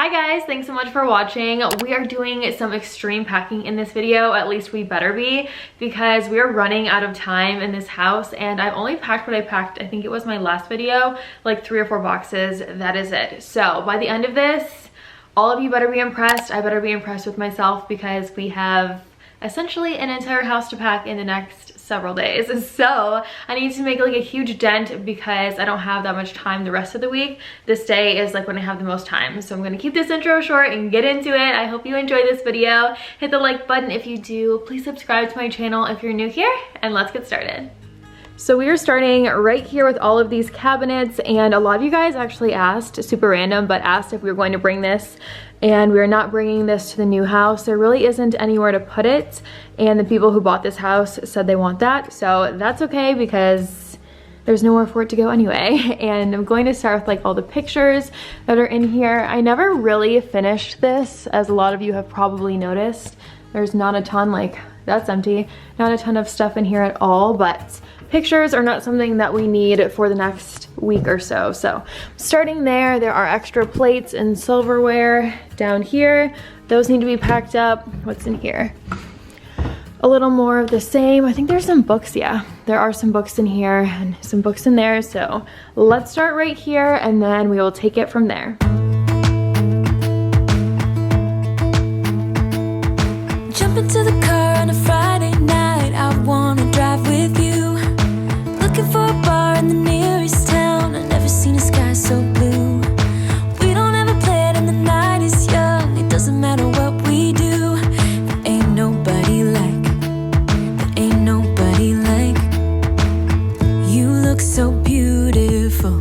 Hi guys, thanks so much for watching. We are doing some extreme packing in this video, at least we better be, because we are running out of time in this house and I've only packed what I packed, I think it was my last video, like 3 or 4 boxes, that is it. So by the end of this, all of you better be impressed. I better be impressed with myself because we have essentially an entire house to pack in the next several days. So I need to make like a huge dent because I don't have that much time the rest of the week. This day is like when I have the most time. So I'm gonna keep this intro short and get into it. I hope you enjoy this video. Hit the like button if you do. Please subscribe to my channel if you're new here, and let's get started. So we are starting right here with all of these cabinets, and a lot of you guys actually asked, super random, but asked if we were going to bring this, and we are not bringing this to the new house. There really isn't anywhere to put it, and the people who bought this house said they want that, so that's okay because there's nowhere for it to go anyway. And I'm going to start with like all the pictures that are in here. I never really finished this, as a lot of you have probably noticed. There's not a ton, like that's empty, not a ton of stuff in here at all, but pictures are not something that we need for the next week or so. So starting there are extra plates and silverware down here. Those need to be packed up. What's in here? A little more of the same. I think there's some books, yeah. There are some books in here and some books in there. So let's start right here and then we will take it from there. Jump into the car on a Friday night. I wanna drive with you. Looking for a bar in the nearest town. I've never seen a sky so blue. We don't ever play it and the night is young. It doesn't matter what we do. There ain't nobody like, there ain't nobody like. You look so beautiful,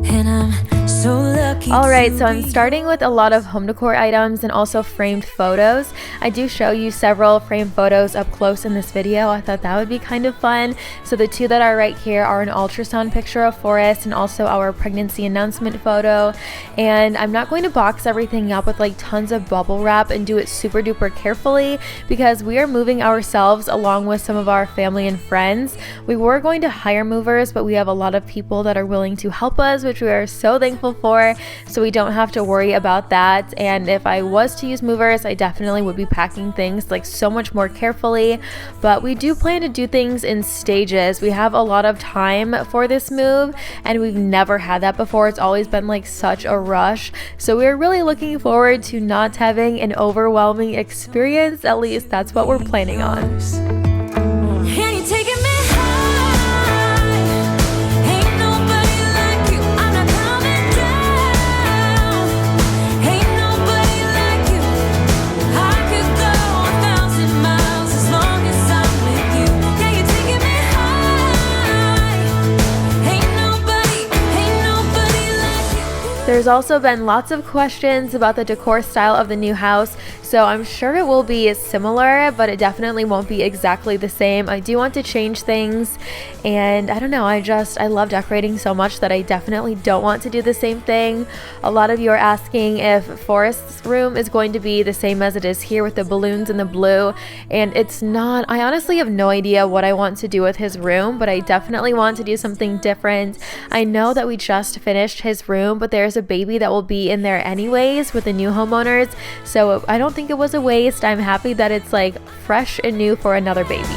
and I'm so lucky. Alright, so I'm starting with a lot of home decor items and also framed photos. I do show you several framed photos up close in this video. I thought that would be kind of fun. So the two that are right here are an ultrasound picture of Forrest and also our pregnancy announcement photo. And I'm not going to box everything up with like tons of bubble wrap and do it super duper carefully because we are moving ourselves along with some of our family and friends. We were going to hire movers, but we have a lot of people that are willing to help us, which we are so thankful for. So we don't have to worry about that. And if I was to use movers, I definitely would be packing things like so much more carefully, but we do plan to do things in stages. We have a lot of time for this move and we've never had that before. It's always been like such a rush. So we're really looking forward to not having an overwhelming experience. At least that's what we're planning on. And you're taking me high. Ain't nobody like you. I'm not coming down. Ain't nobody like you. I could go 1,000 miles as long as I'm with you. Yeah, you're taking me high. Ain't nobody like you. There's also been lots of questions about the decor style of the new house. So I'm sure it will be similar, but it definitely won't be exactly the same. I do want to change things, and I don't know, I love decorating so much that I definitely don't want to do the same thing. A lot of you are asking if Forrest's room is going to be the same as it is here with the balloons and the blue, and it's not. I honestly have no idea what I want to do with his room, but I definitely want to do something different. I know that we just finished his room, but there's a baby that will be in there anyways with the new homeowners, so I don't think it was a waste. I'm happy that it's like fresh and new for another baby.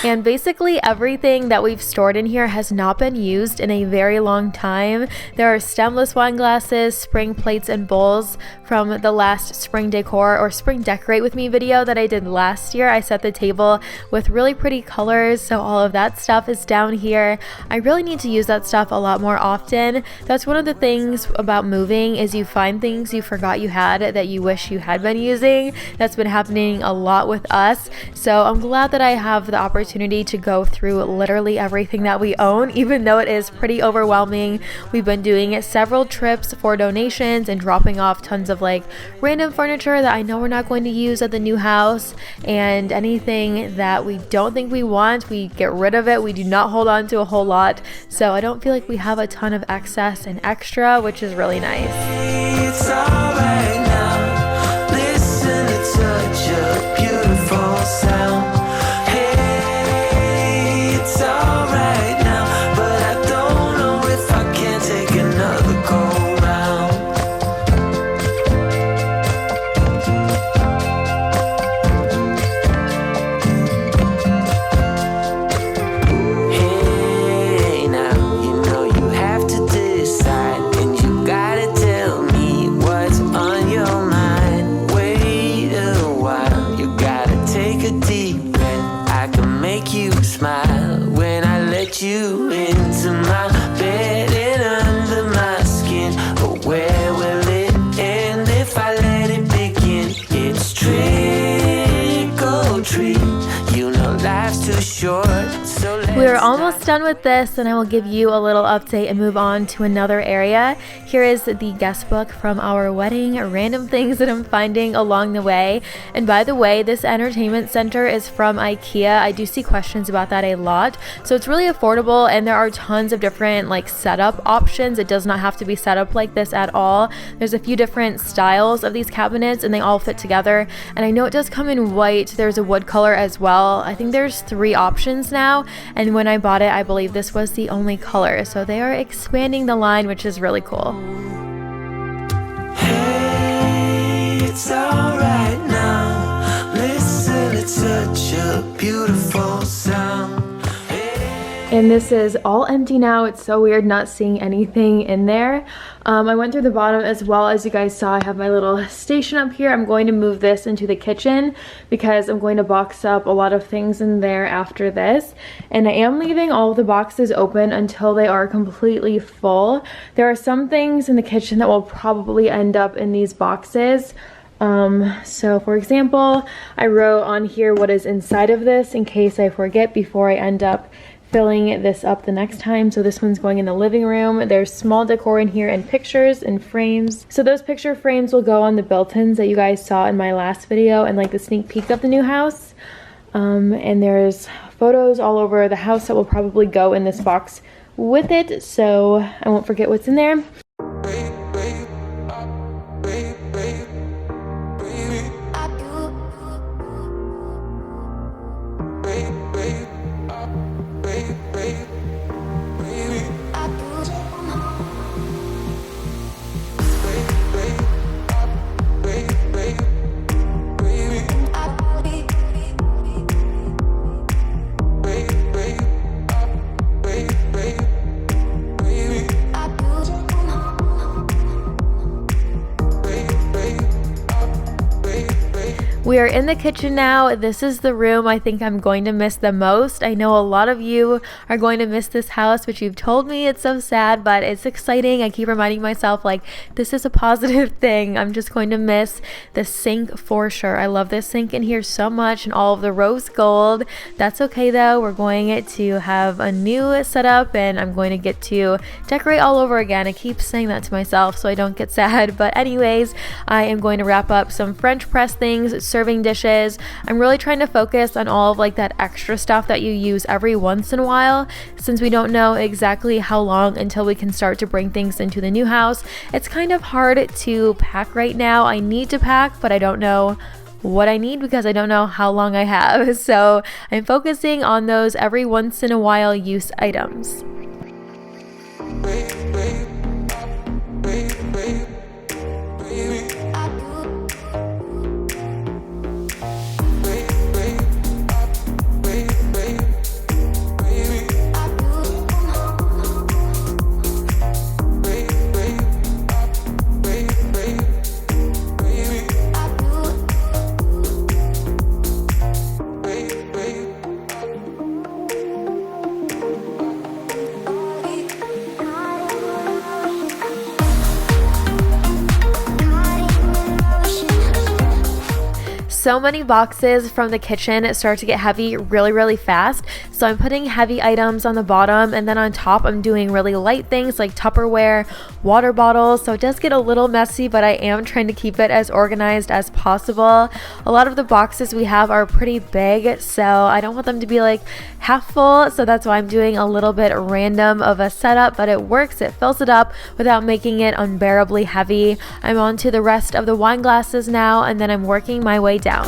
And basically everything that we've stored in here has not been used in a very long time. There are stemless wine glasses, spring plates and bowls from the last spring decor or spring decorate with me video that I did last year. I set the table with really pretty colors, so all of that stuff is down here. I really need to use that stuff a lot more often. That's one of the things about moving, is you find things you forgot you had that you wish you had been using. That's been happening a lot with us, so I'm glad that I have the opportunity to to go through literally everything that we own, even though it is pretty overwhelming. We've been doing several trips for donations and dropping off tons of like random furniture that I know we're not going to use at the new house, and anything that we don't think we want, we get rid of it. We do not hold on to a whole lot, so I don't feel like we have a ton of excess and extra, which is really nice. It's alright now. Listen to such a beautiful sound. Hey, it's alright now, but I don't know if I can take another go round. Hey, now you know you have to decide, and you gotta tell me what's on your mind. Wait a while, you gotta take a deep breath. I can make you smile when I let you into my bed and under my skin. But where will it end if I let it begin? It's trick or treat. You know life's too short, so let's We're almost done with this, and I will give you a little update and move on to another area. Here is the guest book from our wedding, random things that I'm finding along the way. And by the way, this entertainment center is from IKEA. I do see questions about that a lot. So it's really affordable, and there are tons of different like setup options. It does not have to be set up like this at all. There's a few different styles of these cabinets, and they all fit together. And I know it does come in white. There's a wood color as well. I think there's 3 options now, and when I bought it, I believe this was the only color. So they are expanding the line, which is really cool. Hey, it's alright now. Listen, it's such a beautiful sound. And this is all empty now. It's so weird not seeing anything in there. I went through the bottom as well. As you guys saw, I have my little station up here. I'm going to move this into the kitchen because I'm going to box up a lot of things in there after this. And I am leaving all of the boxes open until they are completely full. There are some things in the kitchen that will probably end up in these boxes. So for example, I wrote on here what is inside of this in case I forget before I end up filling this up the next time. So this one's going in the living room. There's small decor in here and pictures and frames. So those picture frames will go on the built-ins that you guys saw in my last video and like the sneak peek of the new house. And there's photos all over the house that will probably go in this box with it, so I won't forget what's in there. We are in the kitchen now. This is the room I think I'm going to miss the most. I know a lot of you are going to miss this house, which you've told me it's so sad, but it's exciting. I keep reminding myself like this is a positive thing. I'm just going to miss the sink for sure. I love this sink in here so much and all of the rose gold. That's okay though. We're going to have a new setup and I'm going to get to decorate all over again. I keep saying that to myself so I don't get sad, but anyways, I am going to wrap up some French press things, serving dishes. I'm really trying to focus on all of like that extra stuff that you use every once in a while, since we don't know exactly how long until we can start to bring things into the new house. It's kind of hard to pack right now. I need to pack, but I don't know what I need because I don't know how long I have. So I'm focusing on those every once in a while use items. so many boxes from the kitchen start to get heavy really fast. So I'm putting heavy items on the bottom, and then on top I'm doing really light things like Tupperware, water bottles. So it does get a little messy, but I am trying to keep it as organized as possible. A lot of the boxes we have are pretty big, so I don't want them to be like half full. So that's why I'm doing a little bit random of a setup, but it works. It fills it up without making it unbearably heavy. I'm on to the rest of the wine glasses now, and then I'm working my way down.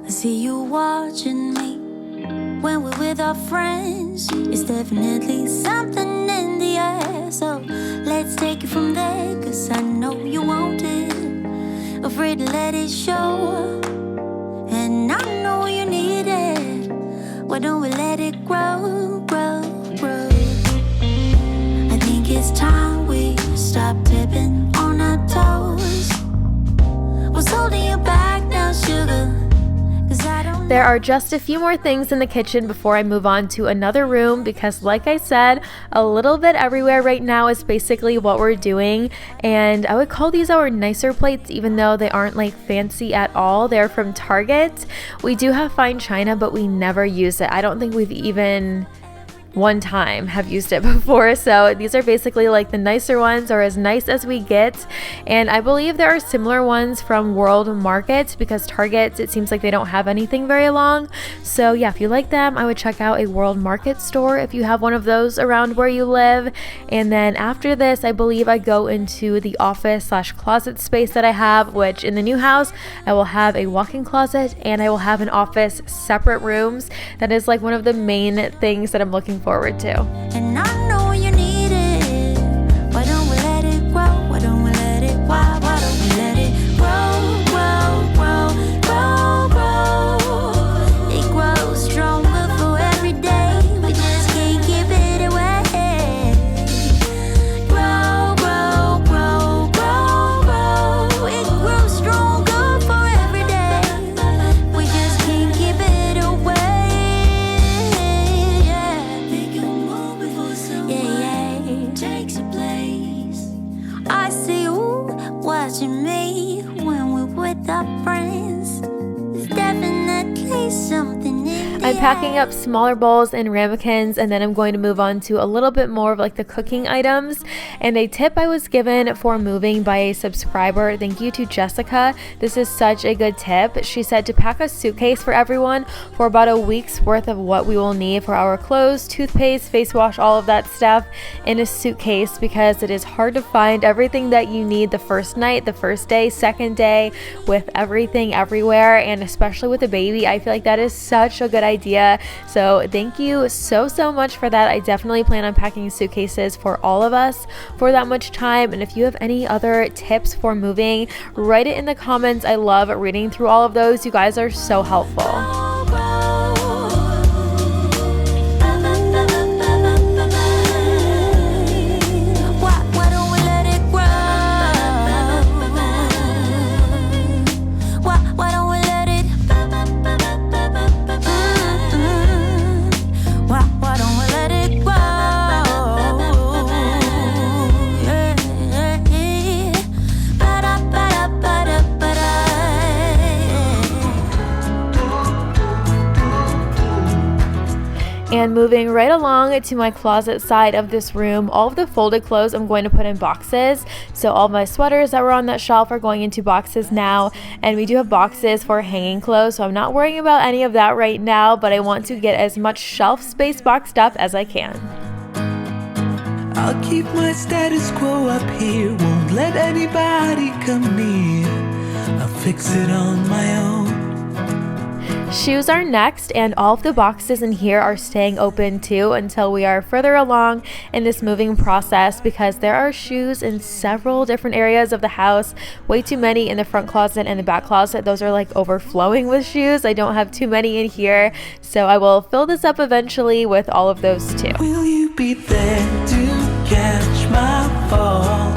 I see you watching me when we're with our friends. It's definitely something in the air. So let's take it from there, 'cause I know you want it. Afraid to let it show, and I know you need it. Why don't we let it grow, grow, grow? I think it's time we stop tipping on our toes. What's holding you back now, sugar? There are just a few more things in the kitchen before I move on to another room, because like I said, a little bit everywhere right now is basically what we're doing. And I would call these our nicer plates, even though they aren't like fancy at all. They're from Target. We do have fine china, but we never use it. I don't think we've even one time have used it before. So these are basically like the nicer ones, or as nice as we get. And I believe there are similar ones from World Market, because Target, it seems like they don't have anything very long. So yeah, if you like them, I would check out a World Market store if you have one of those around where you live. And then after this, I believe I go into the office / closet space that I have, which in the new house, I will have a walk-in closet and I will have an office, separate rooms. That is like one of the main things that I'm looking forward to. And I know you need it. Why don't we let it grow? Why don't we let it? Why don't we let it grow, grow, grow, grow, grow? It grows stronger for every day. We just can't keep it away. Grow, grow, grow, grow, grow. It grows stronger for every day. We just can't keep it away. Takes a place. I see you watching me when we're with our friends. There's definitely something in the I'm packing up smaller bowls and ramekins, and then I'm going to move on to a little bit more of like the cooking items. And a tip I was given for moving by a subscriber, thank you to Jessica. This is such a good tip. She said to pack a suitcase for everyone for about a week's worth of what we will need for our clothes, toothpaste, face wash, all of that stuff in a suitcase, because it is hard to find everything that you need the first night, the first day, second day, with everything everywhere. And especially with a baby, I feel like that is such a good idea. So thank you so much for that. I definitely plan on packing suitcases for all of us for that much time. And if you have any other tips for moving, write it in the comments. I love reading through all of those. You guys are so helpful. And moving right along to my closet side of this room, all of the folded clothes I'm going to put in boxes. So all my sweaters that were on that shelf are going into boxes now, and we do have boxes for hanging clothes, so I'm not worrying about any of that right now, but I want to get as much shelf space boxed up as I can. I'll keep my status quo up here, won't let anybody come near. I'll fix it on my own. Shoes are next, and all of the boxes in here are staying open too until we are further along in this moving process, because there are shoes in several different areas of the house. Way too many in the front closet and the back closet. Those are like overflowing with shoes. I don't have too many in here, so I will fill this up eventually with all of those too. Will you be there to catch my fall?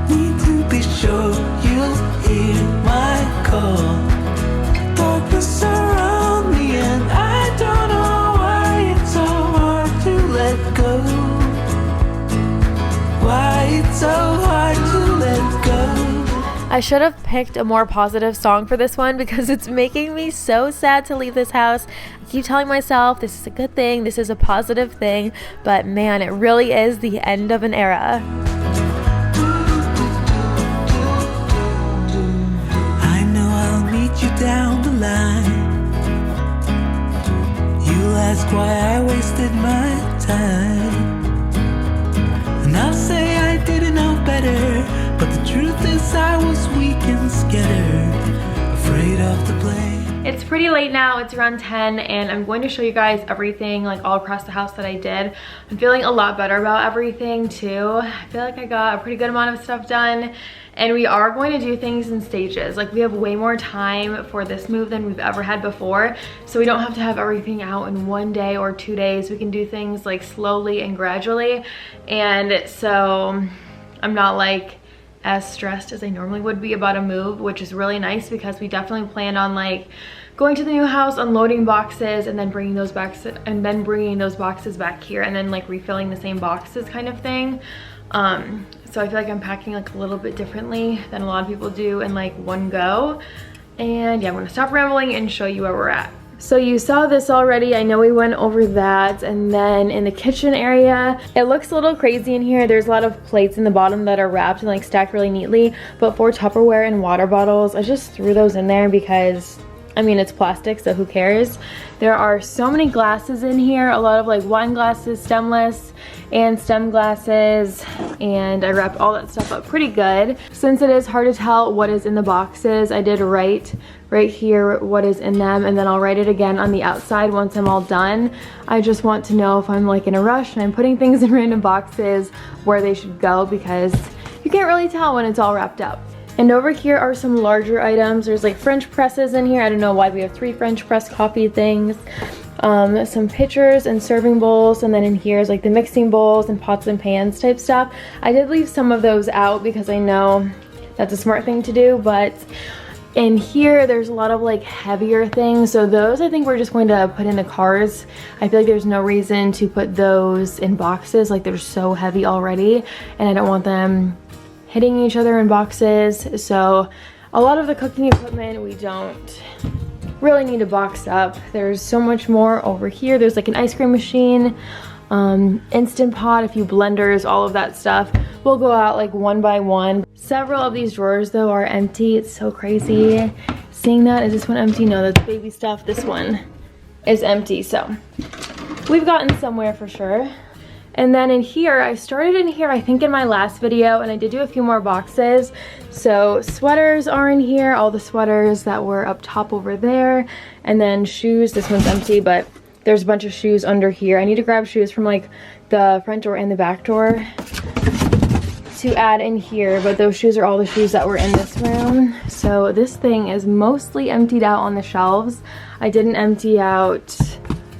Need to be sure you'll hear my call. Darkness around me and I don't know why it's so hard to let go. Why it's so hard to let go. I should have picked a more positive song for this one because it's making me so sad to leave this house. I keep telling myself this is a good thing, this is a positive thing, but man, it really is the end of an era. I know I'll meet you down the line. You'll ask why I wasted my time, and I'll say I didn't know better, but the truth is I was weak and scared, afraid of the blame. It's pretty late now, it's around 10, and I'm going to show you guys everything like all across the house that I did. I'm feeling a lot better about everything too. I feel like I got a pretty good amount of stuff done, and we are going to do things in stages. Like, we have way more time for this move than we've ever had before, so we don't have to have everything out in 1 day or 2 days. We can do things like slowly and gradually, and so I'm not like as stressed as I normally would be about a move, which is really nice because we definitely plan on like going to the new house, unloading boxes, and then bringing those back boxes back here, and then like refilling the same boxes kind of thing. So I feel like I'm packing like a little bit differently than a lot of people do in like one go. And yeah, I'm gonna stop rambling and show you where we're at. So you saw this already, I know we went over that, and then in the kitchen area, it looks a little crazy in here. There's a lot of plates in the bottom that are wrapped and like stacked really neatly, but for Tupperware and water bottles, I just threw those in there because, I mean, it's plastic, so who cares? There are so many glasses in here, a lot of like wine glasses, stemless and stem glasses, and I wrapped all that stuff up pretty good. Since it is hard to tell what is in the boxes, I did write right here what is in them, and then I'll write it again on the outside once I'm all done. I just want to know if I'm like in a rush and I'm putting things in random boxes where they should go, because you can't really tell when it's all wrapped up. And over here are some larger items. There's like French presses in here. I don't know why we have 3 French press coffee things. Some pitchers and serving bowls, and then in here is like the mixing bowls and pots and pans type stuff. I did leave some of those out because I know that's a smart thing to do, but in here there's a lot of like heavier things, so those I think we're just going to put in the cars. I feel like there's no reason to put those in boxes, like they're so heavy already, and I don't want them hitting each other in boxes. So a lot of the cooking equipment we don't really need to box up. There's so much more over here. There's like an ice cream machine, Instant Pot, a few blenders, all of that stuff will go out like one by one. Several of these drawers though are empty. It's so crazy seeing that. Is this one empty? No, that's baby stuff. This one is empty, so we've gotten somewhere for sure. And then in here, I started in here I think in my last video, and I did do a few more boxes. So sweaters are in here, all the sweaters that were up top over there, and then shoes. This one's empty, but there's a bunch of shoes under here. I need to grab shoes from like the front door and the back door to add in here, but those shoes are all the shoes that were in this room. So this thing is mostly emptied out on the shelves. I didn't empty out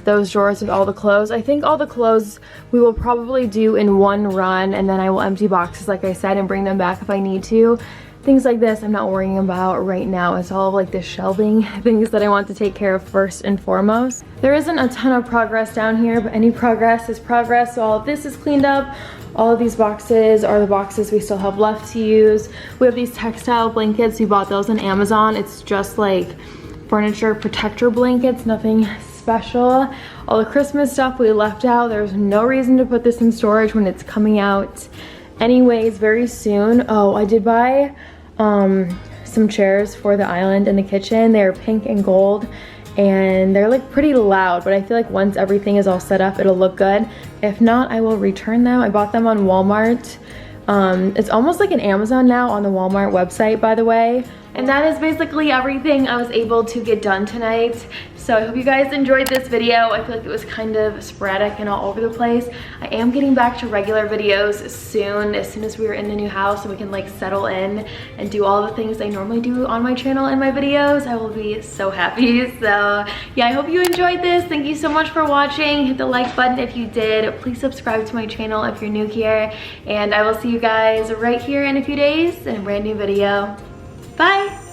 those drawers with all the clothes. I think all the clothes we will probably do in one run, and then I will empty boxes like I said and bring them back if I need to. Things like this I'm not worrying about right now. It's all of like the shelving things that I want to take care of first and foremost. There isn't a ton of progress down here, but any progress is progress. So all of this is cleaned up. All of these boxes are the boxes we still have left to use. We have these textile blankets. We bought those on Amazon. It's just like furniture protector blankets, nothing special. All the Christmas stuff we left out. There's no reason to put this in storage when it's coming out anyways very soon. Oh, I did buy some chairs for the island in the kitchen. They're pink and gold, and they're like pretty loud, but I feel like once everything is all set up it'll look good. If not, I will return them. I bought them on Walmart. It's almost like an Amazon now on the Walmart website, by the way. And that is basically everything I was able to get done tonight. So I hope you guys enjoyed this video. I feel like it was kind of sporadic and all over the place. I am getting back to regular videos soon, as soon as we are in the new house and we can like settle in and do all the things I normally do on my channel and my videos. I will be so happy. So yeah, I hope you enjoyed this. Thank you so much for watching. Hit the like button if you did. Please subscribe to my channel if you're new here. And I will see you guys right here in a few days in a brand new video. Bye!